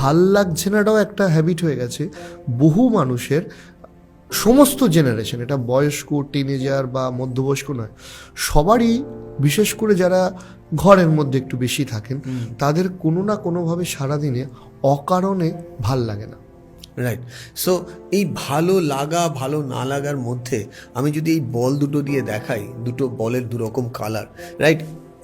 ভাল লাগছে নাটাও একটা হ্যাবিট হয়ে গেছে বহু মানুষের, সমস্ত জেনারেশন, এটা বয়স্ক, টিনেজার বা মধ্যবয়স্ক নয়, সবারই, বিশেষ করে যারা ঘরের মধ্যে একটু বেশি থাকেন, তাদের কোনো না কোনোভাবে সারাদিনে অকারণে ভাল লাগে না। রাইট। সো এই ভালো লাগা ভালো না লাগার মধ্যে আমি যদি এই বল দুটো দিয়ে দেখাই, দুটো বলের দুরকম কালার, রাইট,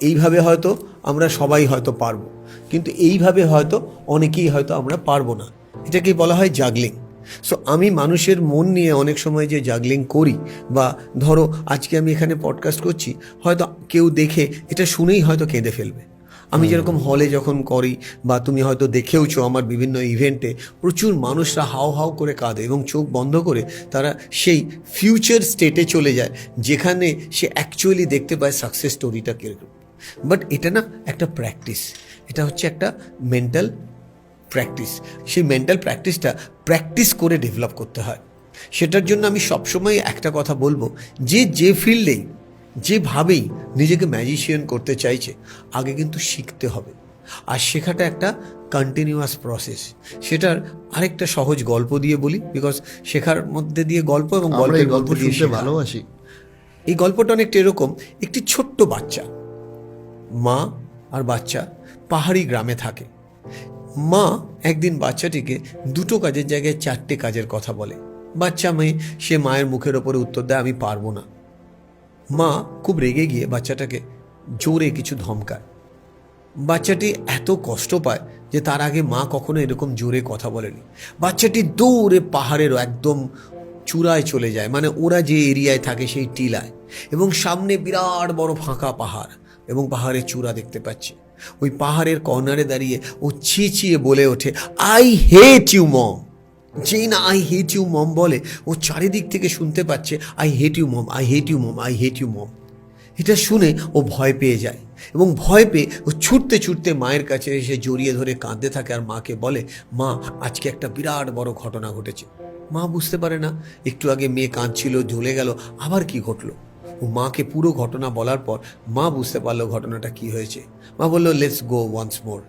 এইভাবে হয়তো আমরা সবাই হয়তো পারবো, কিন্তু এইভাবে হয়তো অনেকেই হয়তো আমরা পারবো না। এটাকেই বলা হয় জাগলিং। সো আমি মানুষের মন নিয়ে অনেক সময় যে জাগলিং করি, বা ধরো আজকে আমি এখানে পডকাস্ট করছি, হয়তো কেউ দেখে এটা শুনেই হয়তো কেঁদে ফেলবে। আমি যেরকম হলে যখন করি, বা তুমি হয়তো দেখেওছো আমার বিভিন্ন ইভেন্টে, প্রচুর মানুষরা হাও হাও করে কাঁদে এবং চোখ বন্ধ করে তারা সেই ফিউচার স্টেটে চলে যায় যেখানে সে অ্যাকচুয়ালি দেখতে পায় সাকসেস স্টোরিটা কীরকম। বাট এটা না একটা প্র্যাকটিস, এটা হচ্ছে একটা মেন্টাল প্র্যাকটিস। সেই মেন্টাল প্র্যাকটিসটা প্র্যাকটিস করে ডেভেলপ করতে হয়। সেটার জন্য আমি সবসময় একটা কথা বলবো, যে ফিল্ডেই যেভাবেই নিজেকে ম্যাজিশিয়ান করতে চাইছে, আগে কিন্তু শিখতে হবে। আর শেখাটা একটা কন্টিনিউয়াস প্রসেস। সেটার আরেকটা সহজ গল্প দিয়ে বলি, বিকজ শেখার মধ্যে দিয়ে গল্প এবং গল্পের গল্প দিয়ে ভালোবাসি। এই গল্পটা অনেকটা এরকম, একটি ছোট্ট বাচ্চা, মা আর বাচ্চা পাহাড়ি গ্রামে থাকে। মা একদিন বাচ্চাটিকে দুটো কাজের জায়গায় চারটে কাজের কথা বলে। বাচ্চা মেয়ে, সে মায়ের মুখের ওপরে উত্তর দেয় আমি পারবো না। মা খুব রেগে গিয়ে বাচ্চাটাকে জোরে কিছু ধমকায়। বাচ্চাটি এত কষ্ট পায় যে তার আগে মা কখনো এরকম জোরে কথা বলেনি। বাচ্চাটি দৌড়ে পাহাড়ের একদম চূড়ায় চলে যায়, মানে ওরা যে এরিয়ায় থাকে সেই টিলায়, এবং সামনে বিরাট বড় ফাঁকা পাহাড় এবং পাহাড়ের চূড়া দেখতে পাচ্ছে। ওই পাহাড়ের কর্নারে দাঁড়িয়ে ও চেঁচিয়ে বলে ওঠে আই হেট ইউ মম। যেই না আই হেট ইউ মম বলে, ও চারিদিক থেকে শুনতে পাচ্ছে I hate you mom, I hate you mom, I hate you mom. এটা শুনে ও ভয় পেয়ে যায়, এবং ভয় পেয়ে ও ছুটতে ছুটতে মায়ের কাছে এসে জড়িয়ে ধরে কাঁদতে থাকে আর মাকে বলে মা আজকে একটা বিরাট বড় ঘটনা ঘটেছে। মা বুঝতে পারে না, একটু আগে মেয়ে কাঁদছিল, জ্বলে গেল, আবার কি ঘটলো। ও মাকে পুরো ঘটনা বলার পর মা বুঝতে পারলো ঘটনাটা কি হয়েছে। মা বললো let's go once more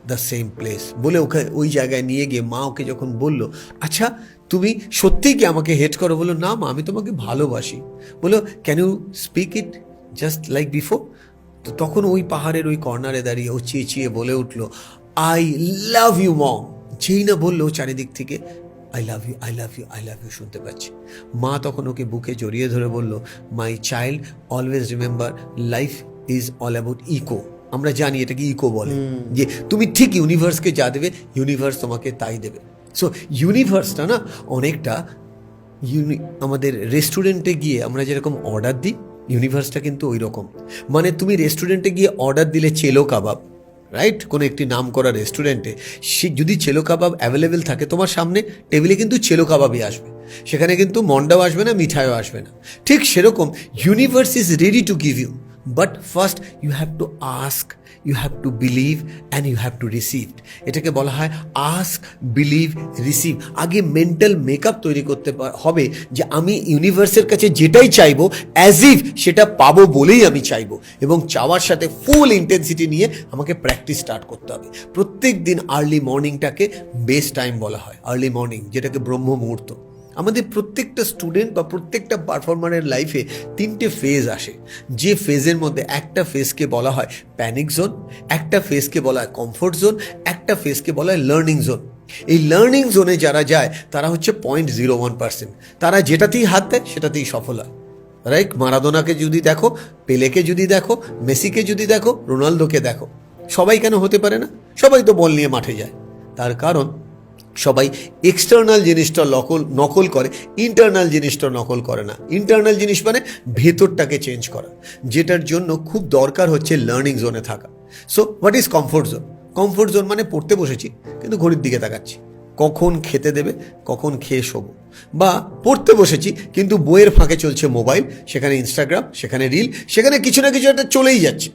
the same place, বলে ওকে ওই জায়গায় নিয়ে গিয়ে মা ওকে যখন বললো আচ্ছা তুমি সত্যিই কি আমাকে হেট করো, বললো না মা আমি তোমাকে ভালোবাসি। বললো can you speak it just like before. তো তখন ওই পাহাড়ের ওই কর্নারে দাঁড়িয়ে ও চেঁচিয়ে বলে উঠলো আই লাভ ইউ মম। যেই না বললো চারিদিক থেকে I love you, I love you, I love you শুনতে পাচ্ছি। মা তখন ওকে বুকে জড়িয়ে ধরে বলল my child always remember life is all about echo. আমরা জানি এটাকে ইকো বলে, যে তুমি ঠিক ইউনিভার্সকে যা দেবে ইউনিভার্স তোমাকে তাই দেবে। সো ইউনিভার্সটা না অনেকটা আমাদের রেস্টুরেন্টে গিয়ে আমরা যেরকম অর্ডার দিই, ইউনিভার্সটা কিন্তু ওই রকম। মানে তুমি রেস্টুরেন্টে গিয়ে অর্ডার দিলে চেলো কাবাব, রাইট, কোনো একটি নাম করা রেস্টুরেন্টে সে যদি চেলো কাবাব অ্যাভেলেবেল থাকে তোমার সামনে টেবিলে, কিন্তু চেলো কাবাবই আসবে, সেখানে কিন্তু মন্ডাও আসবে না, মিঠাইও আসবে না। ঠিক সেরকম universe is ready to give you, but first you have to ask, you have to believe and you have to receive. এটাকে বলা হয় আস্ক, বিলিভ, রিসিভ। আগে মেন্টাল মেকআপ তৈরি করতে হবে যে আমি ইউনিভার্সের কাছে যেটাই চাইবো অ্যাজ ইফ সেটা পাবো বলেই আমি চাইবো, এবং চাওয়ার সাথে ফুল ইন্টেন্সিটি নিয়ে আমাকে প্র্যাকটিস স্টার্ট করতে হবে। প্রত্যেক দিন আর্লি মর্নিংটাকে বেস্ট টাইম বলা হয়, আর্লি মর্নিং যেটাকে ব্রহ্ম মুহূর্ত। আমাদের প্রত্যেকটা স্টুডেন্ট বা প্রত্যেকটা পারফর্মারের লাইফে তিনটে ফেজ আসে, যে ফেজের মধ্যে একটা ফেজকে বলা হয় প্যানিক জোন, একটা ফেজকে বলা হয় কমফোর্ট জোন, একটা ফেজকে বলা হয় লার্নিং জোন। এই লার্নিং জোনে যারা যায় তারা হচ্ছে 0.01%, তারা যেটাতেই হাত দেয় সেটাতেই সফল হয়। রাইট, মারাদোনাকে যদি দেখো, পেলেকে যদি দেখো, মেসিকে যদি দেখো, রোনালদোকে দেখো, সবাই কেন হতে পারে না? সবাই তো বল নিয়ে মাঠে যায়। তার কারণ সবাই এক্সটার্নাল জিনিসটা নকল করে, ইন্টারনাল জিনিসটা নকল করে না। ইন্টারনাল জিনিস মানে ভেতরটাকে চেঞ্জ করা, যেটার জন্য খুব দরকার হচ্ছে লার্নিং জোনে থাকা। So what is comfort zone? Comfort zone মানে পড়তে বসেছি কিন্তু ঘড়ির দিকে তাকাচ্ছি, কখন খেতে দেবে, কখন খেয়ে শোবো। বা পড়তে বসেছি কিন্তু বইয়ের ফাঁকে চলছে মোবাইল, সেখানে ইনস্টাগ্রাম, সেখানে রিল, সেখানে কিছু না কিছু একটা চলেই যাচ্ছে।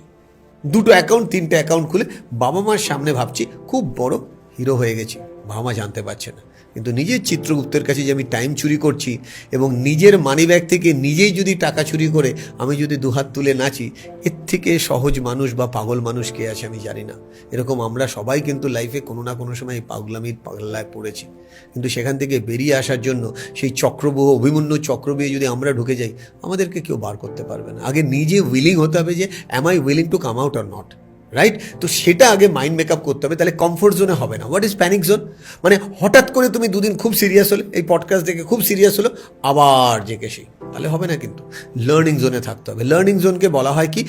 দুটো অ্যাকাউন্ট, তিনটে অ্যাকাউন্ট খুলে বাবা মার সামনে ভাবছি খুব বড় হিরো হয়ে গেছি, বাবা মা জানতে পারছে না। কিন্তু নিজের চিত্রগুপ্তের কাছে যে আমি টাইম চুরি করছি এবং নিজের মানিব্যাগ থেকে নিজেই যদি টাকা চুরি করে আমি যদি দুহাত তুলে নাচি, এর থেকে সহজ মানুষ বা পাগল মানুষ কে আছে আমি জানি না। এরকম আমরা সবাই কিন্তু লাইফে কোনো না কোনো সময় এই পাগলামির পাগলায় পড়েছি, কিন্তু সেখান থেকে বেরিয়ে আসার জন্য সেই চক্রব্যূহ অভিমন্যু চক্রব্যূহে যদি আমরা ঢুকে যাই, আমাদেরকে কেউ বার করতে পারবে না। আগে নিজে উইলিং হতে হবে যে am I willing to come out or not, right? তো সেটা আগে মাইন্ড মেকআপ করতে হবে, তাহলে কমফোর্ট জোনে হবে না। What is panic zone? মানে হঠাৎ করে তুমি দুদিন খুব সিরিয়াস হলে, এই পডকাস্ট দেখে খুব সিরিয়াস হলো, আবার জেগে সেই, তাহলে হবে না। কিন্তু লার্নিং জোনে থাকতে হবে। লার্নিং জোনকে বলা হয় কি,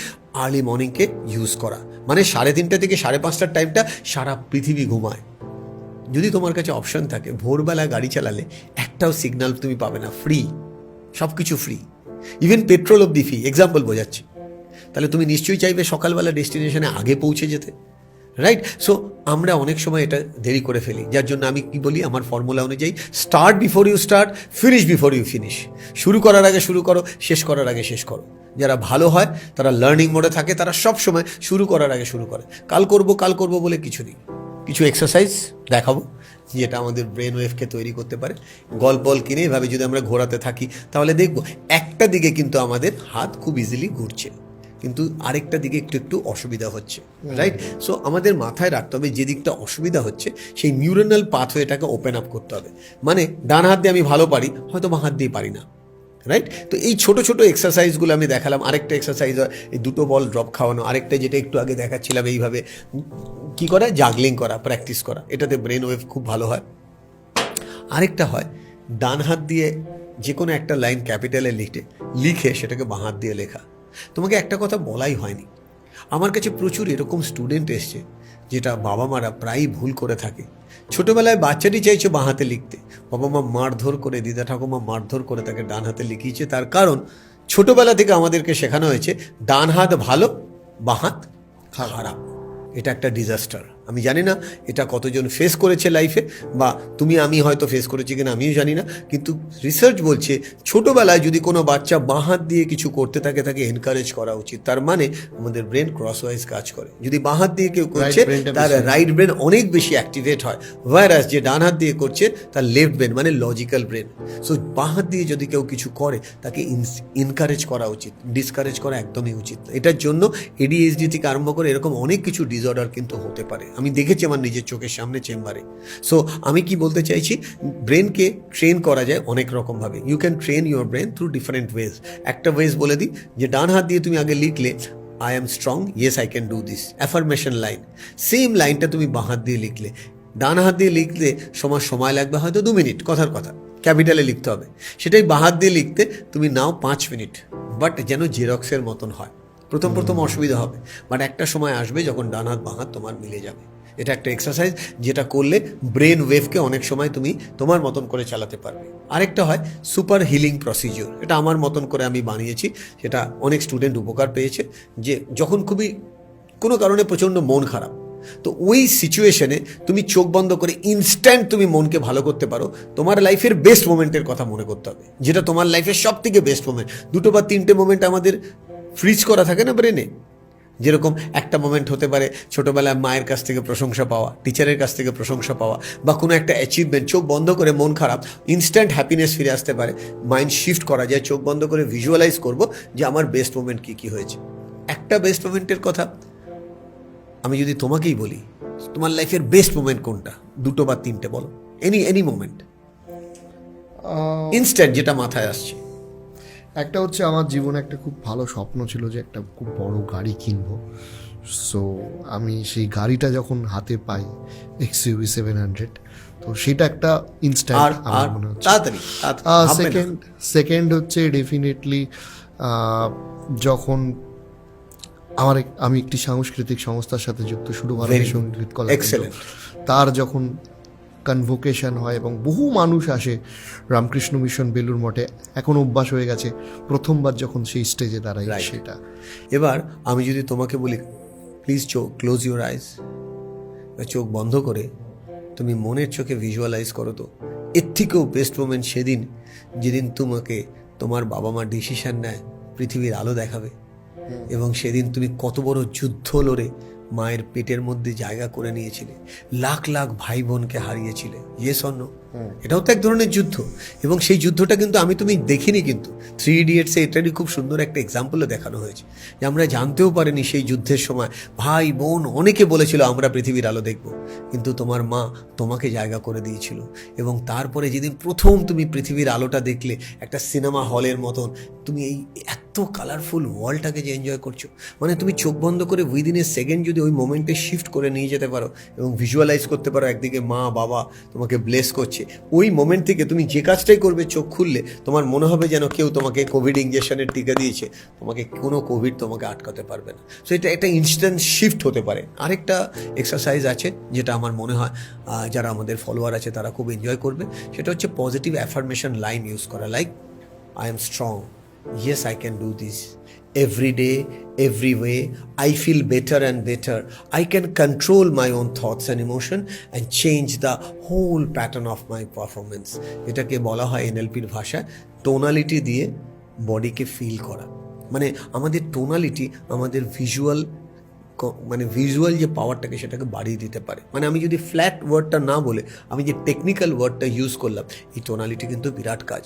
আর্লি মর্নিংকে ইউজ করা, মানে 3:30 থেকে 5:30টার টাইমটা সারা পৃথিবী ঘুমায়। যদি তোমার কাছে অপশন থাকে, ভোরবেলা গাড়ি চালালে একটাও সিগন্যাল তুমি পাবে না, ফ্রি, সব কিছু ফ্রি, ইভেন পেট্রোল অব্দি ফ্রি, এক্সাম্পল বোঝাচ্ছি। তাহলে তুমি নিশ্চয়ই চাইবে সকালবেলা ডেস্টিনেশনে আগে পৌঁছে যেতে, রাইট? সো আমরা অনেক সময় এটা দেরি করে ফেলি, যার জন্য আমি কি বলি, আমার ফর্মুলা অনুযায়ী, start before you start, finish before you finish. শুরু করার আগে শুরু করো, শেষ করার আগে শেষ করো। যারা ভালো হয়, তারা লার্নিং মোডে থাকে, তারা সব সময় শুরু করার আগে শুরু করে। কাল করব বলে কিছু নেই। কিছু এক্সারসাইজ দেখাবো যেটা আমাদের ব্রেন ওয়েভকে তৈরি করতে পারে। গল্প কিনে এভাবে যদি আমরা ঘোরাতে থাকি, তাহলে দেখবো একটা দিকে কিন্তু আমাদের হাত খুব ইজিলি ঘুরছে, কিন্তু আরেকটা দিকে একটু একটু অসুবিধা হচ্ছে, রাইট? সো আমাদের মাথায় রাখতে হবে যে দিকটা অসুবিধা হচ্ছে সেই নিউরনাল পাথওয়েটাকে ওপেন আপ করতে হবে। মানে ডান হাত দিয়ে আমি ভালো পারি, হয়তো বাঁ হাত দিয়ে পারি না, রাইট? তো এই ছোট ছোট এক্সারসাইজগুলো আমি দেখালাম। আরেকটা এক্সারসাইজ হয় এই 2টো বল ড্রপ খাওয়ানো। আরেকটা যেটা একটু আগে দেখাচ্ছিলাম, এইভাবে কি করা, জাগলিং করা, প্র্যাকটিস করা, এটাতে ব্রেন ওয়েভ খুব ভালো হয়। আরেকটা হয় ডান হাত দিয়ে যে কোনো একটা লাইন ক্যাপিটালে লিখে সেটাকে বাঁ হাত দিয়ে লেখা। তোমাকে একটা কথা বলাই হয়নি, আমার কাছে প্রচুর এরকম স্টুডেন্ট এসছে যেটা বাবা মারা প্রায়ই ভুল করে থাকে। ছোটোবেলায় বাচ্চাটি চাইছে বাঁ হাতে লিখতে, বাবা মা মারধর করে, দিদা ঠাকুমা মারধর করে তাকে ডান হাতে লিখিয়েছে। তার কারণ ছোটোবেলা থেকে আমাদেরকে শেখানো হয়েছে ডান হাত ভালো, বাঁ হাত খারাপ। এটা একটা ডিজাস্টার। আমি জানি না এটা কতজন ফেস করেছে লাইফে, বা তুমি আমি হয়তো ফেস করেছি কিনা আমিও জানি না, কিন্তু রিসার্চ বলছে ছোটোবেলায় যদি কোনো বাচ্চা বাঁ হাত দিয়ে কিছু করতে থাকে তাকে এনকারেজ করা উচিত। তার মানে আমাদের ব্রেন ক্রসওয়াইজ কাজ করে। যদি বাঁ হাত দিয়ে কেউ করছে তার রাইট ব্রেন অনেক বেশি অ্যাক্টিভেট হয়, ওয়ারাস যে ডান হাত দিয়ে করছে তার লেফট ব্রেন মানে লজিক্যাল ব্রেন। সো বাঁ হাত দিয়ে যদি কেউ কিছু করে তাকে এনকারেজ করা উচিত, ডিসকারেজ করা একদমই উচিত। এটার জন্য ADHD থেকে আরম্ভ করে এরকম অনেক কিছু ডিসঅর্ডার কিন্তু হতে পারে, আমি দেখেছি আমার নিজের চোখের সামনে চেম্বারে। সো আমি কি বলতে চাইছি, ব্রেনকে ট্রেন করা যায় অনেক রকমভাবে। You can train your brain through different ways. একটা ওয়েজ বলে দিই, যে ডান হাত দিয়ে তুমি আগে লিখলে I am strong, yes I can do this, affirmation line. Same লাইনটা তুমি বাঁ হাত দিয়ে লিখলে, ডান হাত দিয়ে লিখলে সময় লাগবে হয়তো 2 মিনিট, কথার কথা ক্যাপিটালে লিখতে হবে। সেটাই বাঁ হাত দিয়ে লিখতে তুমি নাও 5 মিনিট, বাট যেন জেরক্সের মতন হয়। প্রথম অসুবিধা হবে, বাট একটা সময় আসবে যখন ডান হাত বাঁ হাত তোমার মিলে যাবে। এটা একটা এক্সারসাইজ যেটা করলে ব্রেন ওয়েভকে অনেক সময় তুমি তোমার মতন করে চালাতে পারবে। আরেকটা হয় সুপার হিলিং প্রসিজিওর, এটা আমার মতন করে আমি বানিয়েছি, সেটা অনেক স্টুডেন্ট উপকার পেয়েছে। যে যখন খুবই কোনো কারণে প্রচণ্ড মন খারাপ, তো ওই সিচুয়েশনে তুমি চোখ বন্ধ করে ইনস্ট্যান্ট তুমি মনকে ভালো করতে পারো। তোমার লাইফের বেস্ট মোমেন্টের কথা মনে করতে হবে, যেটা তোমার লাইফের সব থেকে বেস্ট মোমেন্ট। 2টো বা 3টে মোমেন্ট আমাদের ফ্রিজ করা থাকে না ব্রেনে। যেরকম একটা মোমেন্ট হতে পারে ছোটোবেলায় মায়ের কাছ থেকে প্রশংসা পাওয়া, টিচারের কাছ থেকে প্রশংসা পাওয়া, বা কোনো একটা অ্যাচিভমেন্ট। চোখ বন্ধ করে মন খারাপ, ইনস্ট্যান্ট হ্যাপিনেস ফিরে আসতে পারে। মাইন্ড শিফট করা যায়, চোখ বন্ধ করে ভিজুয়ালাইজ করব যে আমার বেস্ট মোমেন্ট কী কী হয়েছে। একটা বেস্ট মোমেন্টের কথা আমি যদি তোমাকেই বলি, তোমার লাইফের বেস্ট মোমেন্ট কোনটা? 2টো বা 3টে বলো, এনি মোমেন্ট ইনস্ট্যান্ট যেটা মাথায় আসছে। একটা হচ্ছে আমার জীবনে একটা খুব ভালো স্বপ্ন ছিল যে একটা খুব বড় গাড়ি কিনবো। সো আমি সেই গাড়িটা যখন হাতে পাই, XUV 700, তো সেটা একটা ইনস্ট্যান্ট আমার মনে হচ্ছে। সেকেন্ড হচ্ছে ডেফিনেটলি যখন আমি একটি সাংস্কৃতিক সংস্থার সাথে যুক্ত, শুধু ভারতীয় সঙ্গীত কলা, তার যখন কনভোকেশন হয় এবং বহু মানুষ আসে রামকৃষ্ণ মিশন বেলুর মঠে, এখন অভ্যাস হয়ে গেছে, প্রথমবার যখন সেই স্টেজে দাঁড়াই সেটা। এবার আমি যদি তোমাকে বলি প্লিজ ক্লোজ ইউর আইজ, চোখ বন্ধ করে তুমি মনের চোখে ভিজুয়ালাইজ করো, তো এর থেকেও বেস্ট মোমেন্ট সেদিন যেদিন তোমাকে তোমার বাবা মা ডিসিশন নেয় পৃথিবীর আলো দেখাবে, এবং সেদিন তুমি কত বড় যুদ্ধ লড়ে মায়ের পেটের মধ্যে জায়গা করে নিয়েছিলে, লাখ লাখ ভাই বোনকে হারিয়েছিলে, ইয়েস অর নো? এটাও তো এক ধরনের যুদ্ধ, এবং সেই যুদ্ধটা কিন্তু তুমি দেখিনি, কিন্তু 3 ইডিয়টসে এটারই খুব সুন্দর একটা এক্সাম্পলও দেখানো হয়েছে, যে আমরা জানতেও পারিনি সেই যুদ্ধের সময় ভাই বোন অনেকে বলেছিল আমরা পৃথিবীর আলো দেখব, কিন্তু তোমার মা তোমাকে জায়গা করে দিয়েছিল। এবং তারপরে যেদিন প্রথম তুমি পৃথিবীর আলোটা দেখলে, একটা সিনেমা হলের মতন, তুমি এই এত কালারফুল ওয়ার্ল্ডটাকে যে এনজয় করছো, মানে তুমি চোখ বন্ধ করে উইদিন এ সেকেন্ড যদি ওই মোমেন্টে শিফট করে নিয়ে যেতে পারো এবং ভিজুয়ালাইজ করতে পারো একদিকে মা বাবা তোমাকে ব্লেস করছে, ওই মোমেন্ট থেকে তুমি যে কাজটাই করবে চোখ খুললে তোমার মনে হবে যেন কেউ তোমাকে কোভিড ইঞ্জেকশনের টিকা দিয়েছে, তোমাকে কোনো কোভিড তোমাকে আটকাতে পারবে না। সো এটা একটা ইনস্ট্যান্ট শিফট হতে পারে। আরেকটা এক্সারসাইজ আছে যেটা আমার মনে হয় যারা আমাদের ফলোয়ার আছে তারা খুব এনজয় করবে, সেটা হচ্ছে পজিটিভ অ্যাফার্মেশন লাইন ইউজ করা, like I am strong, yes I can do this, every day every way I feel better and better, I can control my own thoughts and emotion and change the whole pattern of my performance। এটাকে বলা হয় এনএলপির ভাষায় tonality দিয়ে বডিকে feel করা। মানে আমাদের tonality আমাদের visual যে পাওয়ারটাকে সেটাকে বাড়িয়ে দিতে পারে। মানে আমি যদি ফ্ল্যাট ওয়ার্ডটা না বলে আমি যে টেকনিক্যাল ওয়ার্ডটা ইউজ করলাম, এই টোনালিটি কিন্তু বিরাট কাজ।